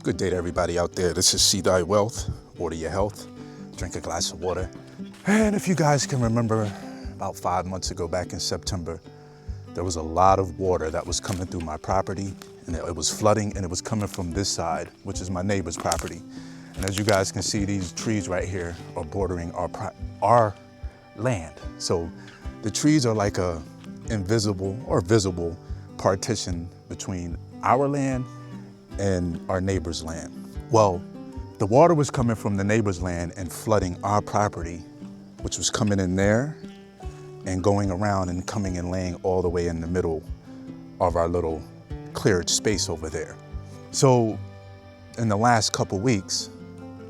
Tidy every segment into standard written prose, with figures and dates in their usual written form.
Good day to everybody out there. This is See Thy Wealth, Order Your Health, drink a glass of water. And if you guys can remember, about 5 months ago, back in September, there was a lot of water that was coming through my property, and it was flooding, and it was coming from this side, which is my neighbor's property. And as you guys can see, these trees right here are bordering our land. So the trees are like a invisible or visible partition between our land and our neighbor's land. Well, the water was coming from the neighbor's land and flooding our property, which was coming in there and going around and coming and laying all the way in the middle of our little cleared space over there. So in the last couple weeks,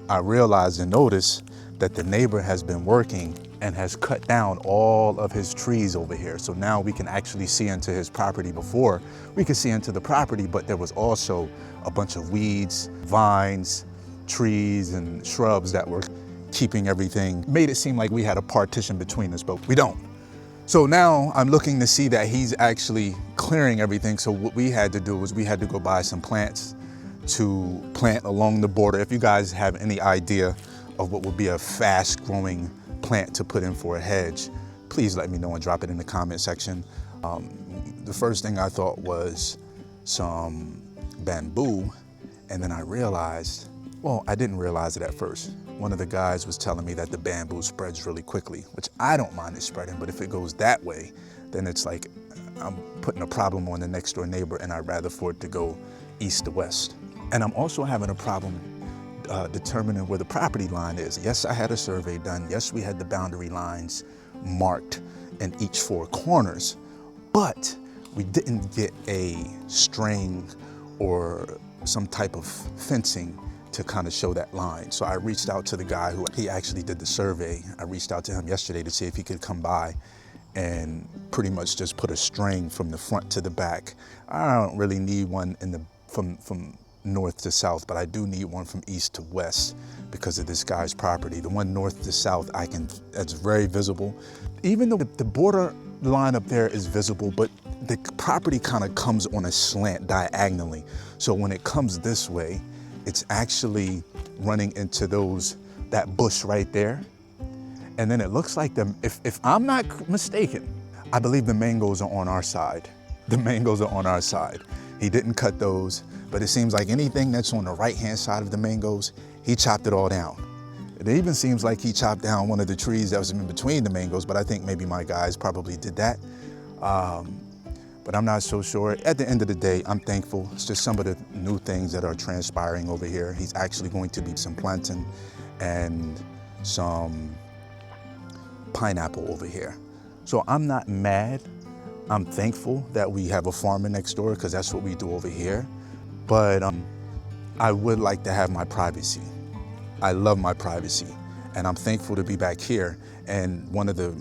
I realized and noticed that the neighbor has been working and has cut down all of his trees over here. So now we can actually see into his property. Before, we could see into the property, but there was also a bunch of weeds, vines, trees, and shrubs that were keeping everything, made it seem like we had a partition between us, but we don't. So now I'm looking to see that he's actually clearing everything. So what we had to do was we had to go buy some plants to plant along the border. If you guys have any idea of what would be a fast growing plant to put in for a hedge, please let me know and drop it in the comment section. The first thing I thought was some bamboo, and then I realized, well, I didn't realize it at first. One of the guys was telling me that the bamboo spreads really quickly, which I don't mind it spreading, but if it goes that way, then it's like I'm putting a problem on the next door neighbor, and I'd rather for it to go east to west. And I'm also having a problem determining where the property line is. Yes, I had a survey done. Yes, we had the boundary lines marked in each four corners, but we didn't get a string or some type of fencing to kind of show that line. So I reached out to the guy who he actually did the survey. I reached out to him yesterday to see if he could come by and pretty much just put a string from the front to the back. I don't really need one from north to south, but I do need one from east to west because of this guy's property. The one north to south, that's very visible. Even though the border line up there is visible, but the property kind of comes on a slant diagonally. So when it comes this way, it's actually running into that bush right there. And then it looks like if I'm not mistaken, I believe the mangoes are on our side. The mangoes are on our side. He didn't cut those, but it seems like anything that's on the right-hand side of the mangoes, he chopped it all down. It even seems like he chopped down one of the trees that was in between the mangoes, but I think maybe my guys probably did that. But I'm not so sure. At the end of the day, I'm thankful. It's just some of the new things that are transpiring over here. He's actually going to be some plantain and some pineapple over here. So I'm not mad. I'm thankful that we have a farmer next door because that's what we do over here. But I would like to have my privacy. I love my privacy, and I'm thankful to be back here. And one of the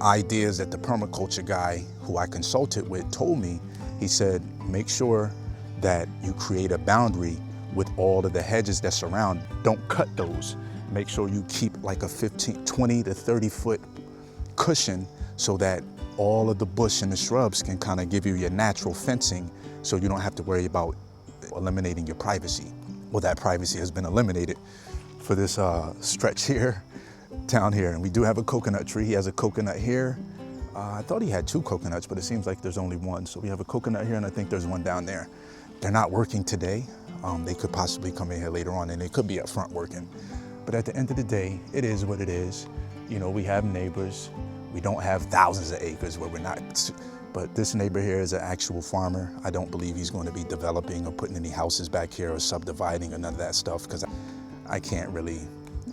ideas that the permaculture guy who I consulted with told me, he said, make sure that you create a boundary with all of the hedges that surround. Don't cut those. Make sure you keep like a 20 to 30 foot cushion so that all of the bush and the shrubs can kind of give you your natural fencing so you don't have to worry about eliminating your privacy. Well, that privacy has been eliminated for this stretch here, down here. And we do have a coconut tree. He has a coconut here. I thought he had two coconuts, but it seems like there's only one. So we have a coconut here, and I think there's one down there. They're not working today. They could possibly come in here later on, and they could be up front working. But at the end of the day, it is what it is. You know, we have neighbors. We don't have thousands of acres where we're not, but this neighbor here is an actual farmer. I don't believe he's going to be developing or putting any houses back here or subdividing or none of that stuff, because I can't really,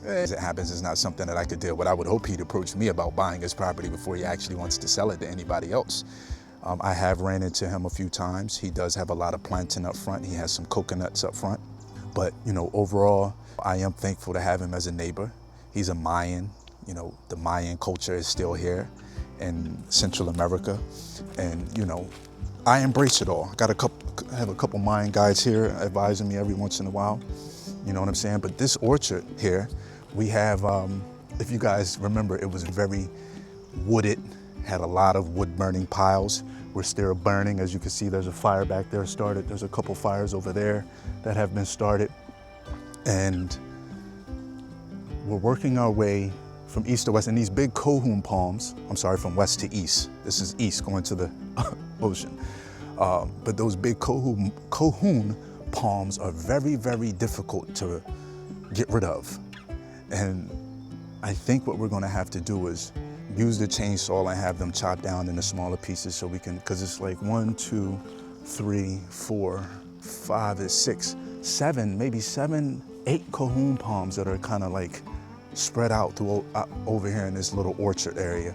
as it happens, it's not something that I could deal with. I would hope he'd approach me about buying his property before he actually wants to sell it to anybody else. I have ran into him a few times. He does have a lot of plantain up front. He has some coconuts up front. But, you know, overall, I am thankful to have him as a neighbor. He's a Mayan. You know, the Mayan culture is still here in Central America. And, you know, I embrace it all. I have a couple Mayan guys here advising me every once in a while. You know what I'm saying? But this orchard here, we have, if you guys remember, it was very wooded, had a lot of wood burning piles. We're still burning. As you can see, there's a fire back there started. There's a couple fires over there that have been started. And we're working our way from east to west. And these big cohoon palms, I'm sorry, from west to east. This is east going to the ocean. But those big cohoon palms are very, very difficult to get rid of. And I think what we're gonna have to do is use the chainsaw and have them chopped down into smaller pieces so we can, because it's like 1, 2, 3, 4, 5, 6, 7, maybe 7, 8 cohoon palms that are kind of like spread out through over here in this little orchard area.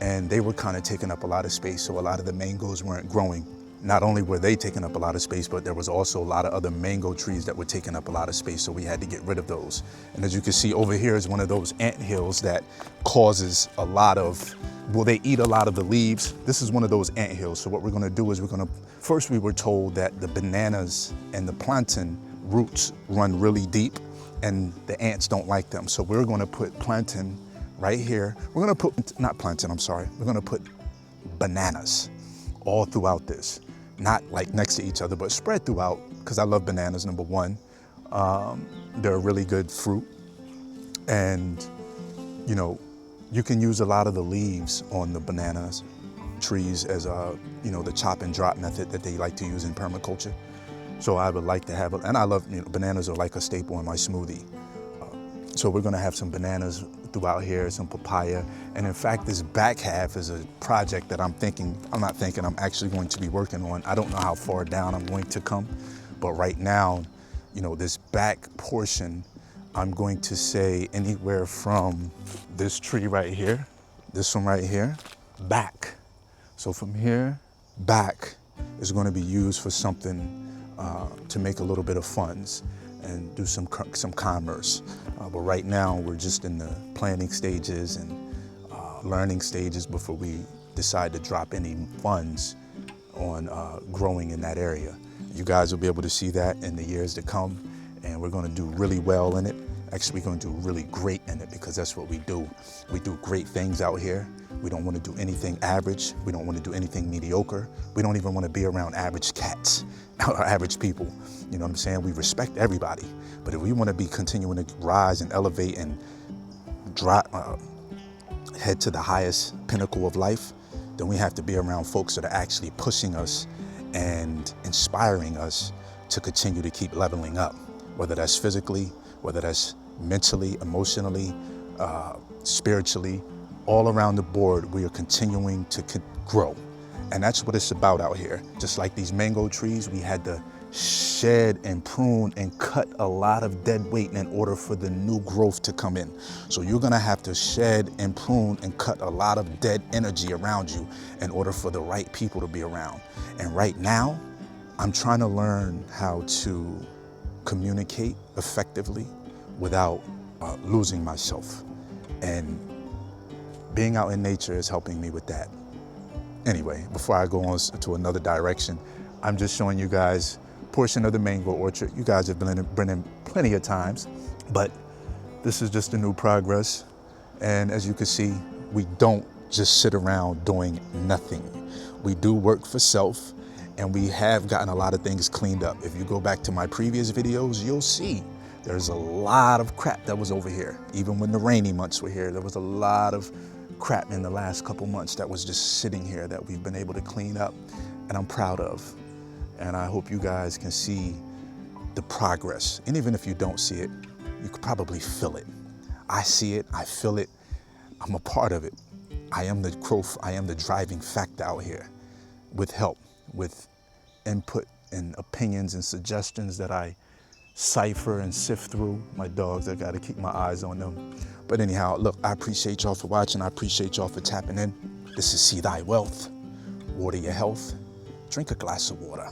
And they were kind of taking up a lot of space, so a lot of the mangoes weren't growing. Not only were they taking up a lot of space, but there was also a lot of other mango trees that were taking up a lot of space, so we had to get rid of those. And as you can see over here is one of those ant hills that causes a lot of, well, they eat a lot of the leaves. This is one of those ant hills. So what we're gonna do is first we were told that the bananas and the plantain roots run really deep and the ants don't like them. So we're gonna put plantain right here. We're gonna put, not plantain, I'm sorry. We're gonna put bananas all throughout this. Not like next to each other, but spread throughout, because I love bananas, number one. They're a really good fruit. And, you know, you can use a lot of the leaves on the bananas trees as, you know, the chop and drop method that they like to use in permaculture. So I would like to have, and I love, you know, bananas are like a staple in my smoothie. So we're gonna have some bananas throughout here, some papaya. And in fact, this back half is a project that I'm actually going to be working on. I don't know how far down I'm going to come, but right now, you know, this back portion, I'm going to say anywhere from this tree right here, this one right here, back. So from here, back is gonna be used for something to make a little bit of funds and do some commerce. But right now, we're just in the planning stages and learning stages before we decide to drop any funds on growing in that area. You guys will be able to see that in the years to come, and we're gonna do really well in it. Actually, we're gonna do really great in it, because that's what we do. We do great things out here. We don't wanna do anything average. We don't wanna do anything mediocre. We don't even wanna be around average cats or average people. You know what I'm saying? We respect everybody. But if we wanna be continuing to rise and elevate and head to the highest pinnacle of life, then we have to be around folks that are actually pushing us and inspiring us to continue to keep leveling up, whether that's physically, whether that's mentally, emotionally, spiritually, all around the board. We are continuing to grow. And that's what it's about out here. Just like these mango trees, we had to shed and prune and cut a lot of dead weight in order for the new growth to come in. So you're gonna have to shed and prune and cut a lot of dead energy around you in order for the right people to be around. And right now, I'm trying to learn how to communicate effectively without losing myself. And being out in nature is helping me with that. Anyway, before I go on to another direction, I'm just showing you guys a portion of the mango orchard. You guys have been in plenty of times, but this is just a new progress. And as you can see, we don't just sit around doing nothing. We do work for self, and we have gotten a lot of things cleaned up. If you go back to my previous videos, you'll see there's a lot of crap that was over here. Even when the rainy months were here, there was a lot of crap in the last couple months that was just sitting here that we've been able to clean up, and I'm proud of. And I hope you guys can see the progress. And even if you don't see it, you could probably feel it. I see it, I feel it, I'm a part of it. I am the driving factor out here, with help, with input and opinions and suggestions that I cipher and sift through. My dogs, I gotta keep my eyes on them. But anyhow, look, I appreciate y'all for watching. I appreciate y'all for tapping in. This is See Thy Wealth. Water your health. Drink a glass of water.